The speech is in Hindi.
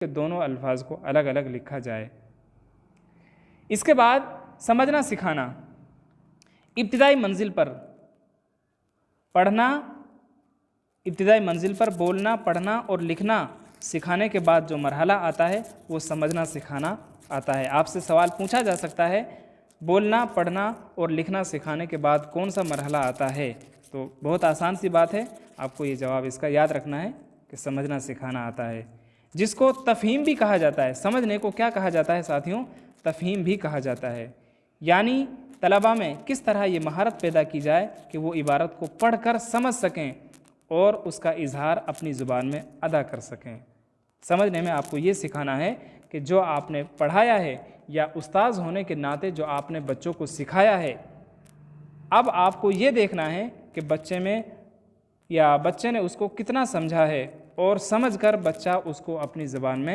कि दोनों अल्फाज को अलग अलग लिखा जाए। इसके बाद समझना सिखाना, इब्तिदाई मंजिल पर पढ़ना, इब्तिदाई मंजिल पर बोलना, पढ़ना और लिखना सिखाने के बाद जो मरहला आता है वो समझना सिखाना आता है। आपसे सवाल पूछा जा सकता है बोलना, पढ़ना और लिखना सिखाने के बाद कौन सा मरहला आता है, तो बहुत आसान सी बात है, आपको ये जवाब इसका याद रखना है कि समझना सिखाना आता है, जिसको तफ़हीम भी कहा जाता है। समझने को क्या कहा जाता है साथियों? तफ़हीम भी कहा जाता है। यानी तलबा में किस तरह ये महारत पैदा की जाए कि वो इबारत को पढ़कर समझ सकें और उसका इजहार अपनी ज़ुबान में अदा कर सकें। समझने में आपको ये सिखाना है कि जो आपने पढ़ाया है या उस्ताद होने के नाते जो आपने बच्चों को सिखाया है, अब आपको ये देखना है कि बच्चे में या बच्चे ने उसको कितना समझा है और समझकर बच्चा उसको अपनी ज़ुबान में